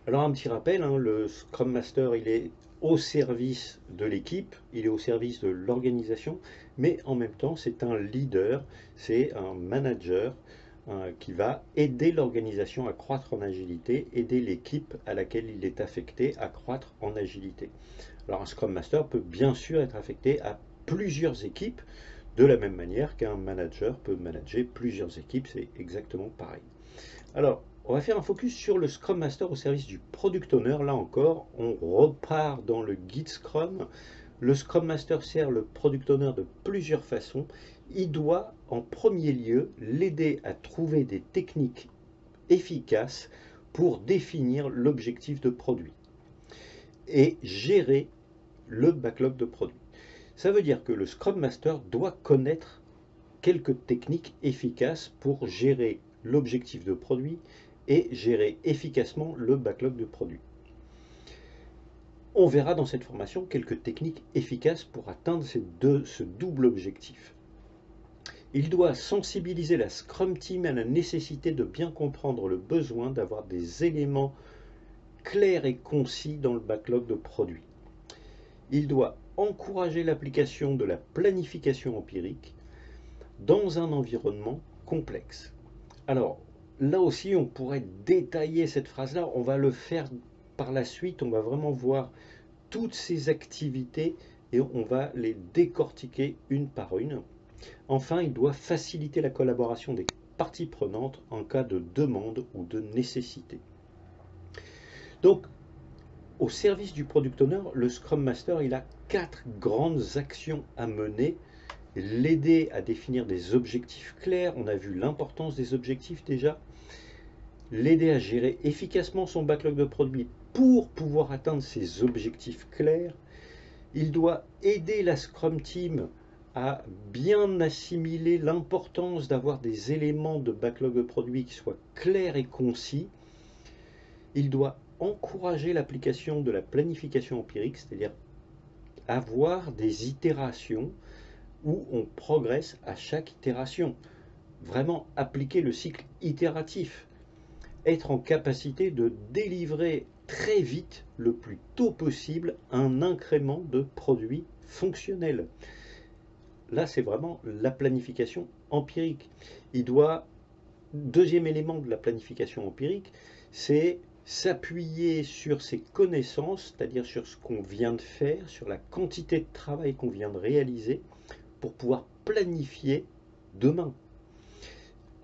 Alors un petit rappel, hein, le Scrum Master, il est au service de l'équipe, il est au service de l'organisation, mais en même temps, c'est un leader, c'est un manager qui va aider l'organisation à croître en agilité, aider l'équipe à laquelle il est affecté à croître en agilité. Alors un Scrum Master peut bien sûr être affecté à plusieurs équipes, de la même manière qu'un manager peut manager plusieurs équipes, c'est exactement pareil. Alors, on va faire un focus sur le Scrum Master au service du Product Owner. Là encore, on repart dans le guide Scrum. Le Scrum Master sert le Product Owner de plusieurs façons. Il doit, en premier lieu, l'aider à trouver des techniques efficaces pour définir l'objectif de produit et gérer le backlog de produits. Ça veut dire que le Scrum Master doit connaître quelques techniques efficaces pour gérer l'objectif de produit et gérer efficacement le backlog de produits. On verra dans cette formation quelques techniques efficaces pour atteindre ce double objectif. Il doit sensibiliser la Scrum Team à la nécessité de bien comprendre le besoin d'avoir des éléments clairs et concis dans le backlog de produits. Il doit encourager l'application de la planification empirique dans un environnement complexe. Alors, là aussi, on pourrait détailler cette phrase-là. On va le faire par la suite. On va vraiment voir toutes ces activités et on va les décortiquer une par une. Enfin, il doit faciliter la collaboration des parties prenantes en cas de demande ou de nécessité. Donc, au service du Product Owner, le Scrum Master, il a 4 grandes actions à mener. L'aider à définir des objectifs clairs, on a vu l'importance des objectifs déjà. L'aider à gérer efficacement son backlog de produits pour pouvoir atteindre ses objectifs clairs. Il doit aider la Scrum Team à bien assimiler l'importance d'avoir des éléments de backlog de produits qui soient clairs et concis. Il doit encourager l'application de la planification empirique, c'est-à-dire avoir des itérations où on progresse à chaque itération. Vraiment appliquer le cycle itératif. Être en capacité de délivrer très vite, le plus tôt possible, un incrément de produits fonctionnels. Là, c'est vraiment la planification empirique. Il doit, deuxième élément de la planification empirique, c'est s'appuyer sur ses connaissances, c'est-à-dire sur ce qu'on vient de faire, sur la quantité de travail qu'on vient de réaliser, pour pouvoir planifier demain.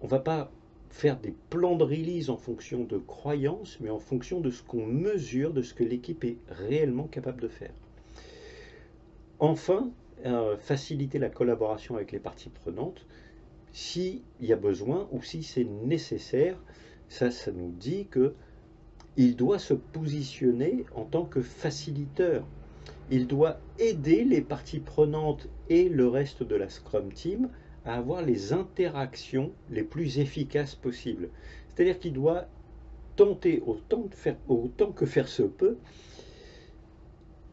On ne va pas faire des plans de release en fonction de croyances, mais en fonction de ce qu'on mesure, de ce que l'équipe est réellement capable de faire. Enfin, faciliter la collaboration avec les parties prenantes, s'il y a besoin ou si c'est nécessaire. Ça nous dit qu'il doit se positionner en tant que facilitateur. Il doit aider les parties prenantes et le reste de la Scrum Team à avoir les interactions les plus efficaces possibles. C'est-à-dire qu'il doit tenter autant que faire se peut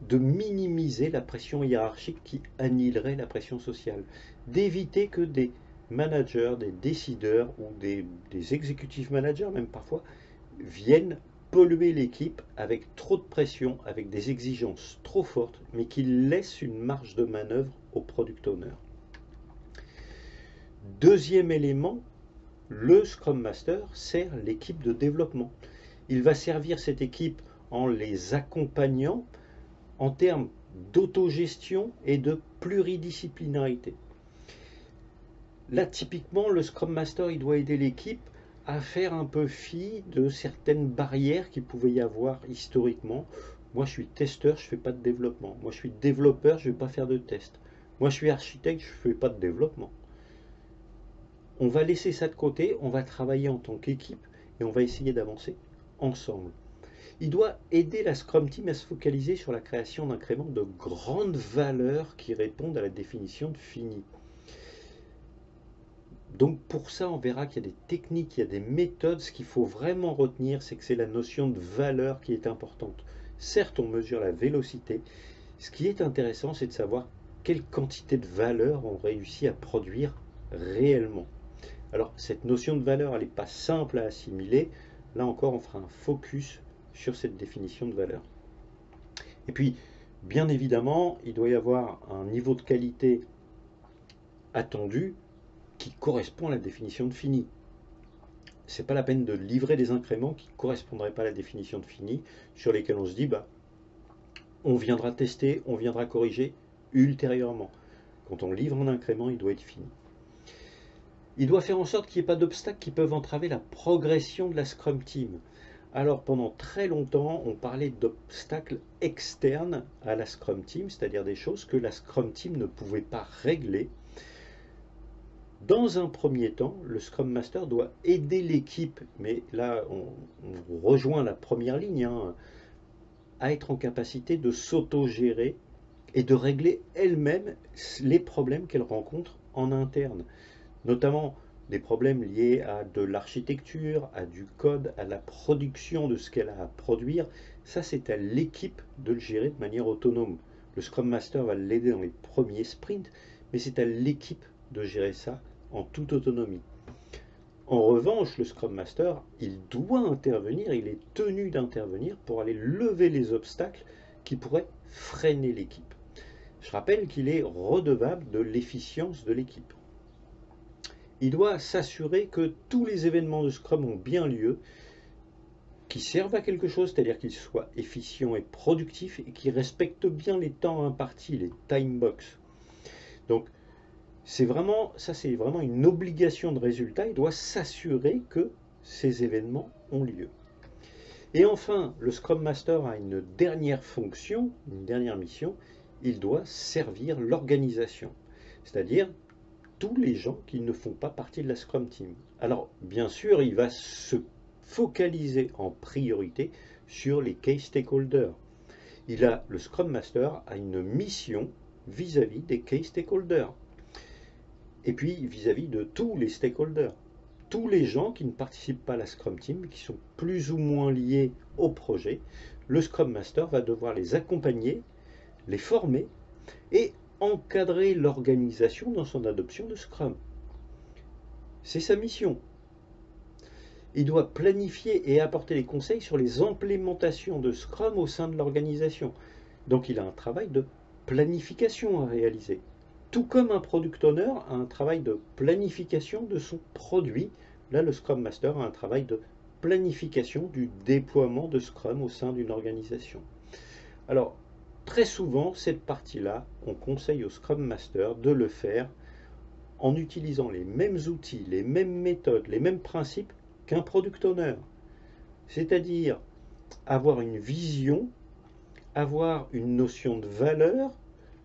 de minimiser la pression hiérarchique qui annihilerait la pression sociale, d'éviter que des managers, des décideurs ou des exécutifs managers même parfois viennent polluer l'équipe avec trop de pression, avec des exigences trop fortes, mais qui laissent une marge de manœuvre au product owner. Deuxième élément, le Scrum Master sert l'équipe de développement. Il va servir cette équipe en les accompagnant en termes d'autogestion et de pluridisciplinarité. Là, typiquement, le Scrum Master, il doit aider l'équipe à faire un peu fi de certaines barrières qu'il pouvait y avoir historiquement. Moi, je suis testeur, je ne fais pas de développement. Moi, je suis développeur, je ne vais pas faire de test. Moi, je suis architecte, je ne fais pas de développement. On va laisser ça de côté, on va travailler en tant qu'équipe et on va essayer d'avancer ensemble. Il doit aider la Scrum Team à se focaliser sur la création d'incréments de grande valeur qui répondent à la définition de fini. Donc pour ça, on verra qu'il y a des techniques, il y a des méthodes. Ce qu'il faut vraiment retenir, c'est que c'est la notion de valeur qui est importante. Certes, on mesure la vélocité. Ce qui est intéressant, c'est de savoir quelle quantité de valeur on réussit à produire réellement. Alors, cette notion de valeur, elle n'est pas simple à assimiler. Là encore, on fera un focus sur cette définition de valeur. Et puis, bien évidemment, il doit y avoir un niveau de qualité attendu qui correspond à la définition de fini. C'est pas la peine de livrer des incréments qui ne correspondraient pas à la définition de fini, sur lesquels on se dit, bah, on viendra tester, on viendra corriger ultérieurement. Quand on livre un incrément, il doit être fini. Il doit faire en sorte qu'il n'y ait pas d'obstacles qui peuvent entraver la progression de la Scrum Team. Alors pendant très longtemps, on parlait d'obstacles externes à la Scrum Team, c'est-à-dire des choses que la Scrum Team ne pouvait pas régler. Dans un premier temps, le Scrum Master doit aider l'équipe, mais là on rejoint la première ligne, hein, à être en capacité de s'auto-gérer et de régler elle-même les problèmes qu'elle rencontre en interne, notamment des problèmes liés à de l'architecture, à du code, à la production de ce qu'elle a à produire. Ça, c'est à l'équipe de le gérer de manière autonome. Le Scrum Master va l'aider dans les premiers sprints, mais c'est à l'équipe de gérer ça en toute autonomie. En revanche, le Scrum Master, il doit intervenir, il est tenu d'intervenir pour aller lever les obstacles qui pourraient freiner l'équipe. Je rappelle qu'il est redevable de l'efficience de l'équipe. Il doit s'assurer que tous les événements de Scrum ont bien lieu, qu'ils servent à quelque chose, c'est-à-dire qu'ils soient efficients et productifs et qu'ils respectent bien les temps impartis, les time box. Donc, c'est vraiment une obligation de résultat. Il doit s'assurer que ces événements ont lieu. Et enfin, le Scrum Master a une dernière fonction, une dernière mission. Il doit servir l'organisation, c'est-à-dire tous les gens qui ne font pas partie de la Scrum Team. Alors, bien sûr, il va se focaliser en priorité sur les key stakeholders. Le Scrum Master a une mission vis-à-vis des key stakeholders. Et puis vis-à-vis de tous les stakeholders. Tous les gens qui ne participent pas à la Scrum Team, qui sont plus ou moins liés au projet, le Scrum Master va devoir les accompagner, les former et encadrer l'organisation dans son adoption de Scrum. C'est sa mission. Il doit planifier et apporter des conseils sur les implémentations de Scrum au sein de l'organisation. Donc il a un travail de planification à réaliser. Tout comme un product owner a un travail de planification de son produit, là le Scrum Master a un travail de planification du déploiement de Scrum au sein d'une organisation. Alors, très souvent, cette partie-là, on conseille au Scrum Master de le faire en utilisant les mêmes outils, les mêmes méthodes, les mêmes principes qu'un product owner. C'est-à-dire avoir une vision, avoir une notion de valeur,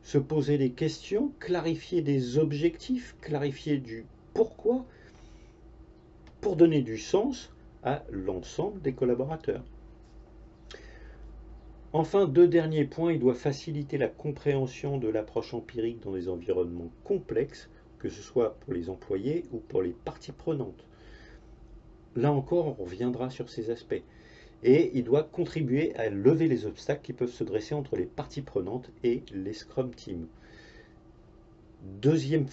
se poser des questions, clarifier des objectifs, clarifier du pourquoi, pour donner du sens à l'ensemble des collaborateurs. Enfin, deux derniers points, il doit faciliter la compréhension de l'approche empirique dans des environnements complexes, que ce soit pour les employés ou pour les parties prenantes. Là encore, on reviendra sur ces aspects. Et il doit contribuer à lever les obstacles qui peuvent se dresser entre les parties prenantes et les Scrum Teams.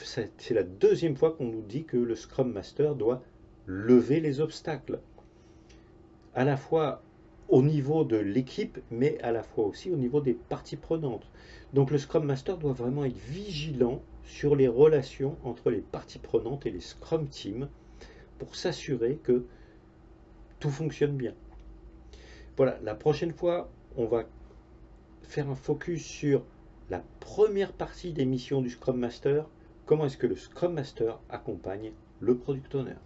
C'est la deuxième fois qu'on nous dit que le Scrum Master doit lever les obstacles, à la fois au niveau de l'équipe, mais à la fois aussi au niveau des parties prenantes. Donc le Scrum Master doit vraiment être vigilant sur les relations entre les parties prenantes et les Scrum Teams pour s'assurer que tout fonctionne bien. Voilà, la prochaine fois, on va faire un focus sur la première partie des missions du Scrum Master. Comment est-ce que le Scrum Master accompagne le Product Owner?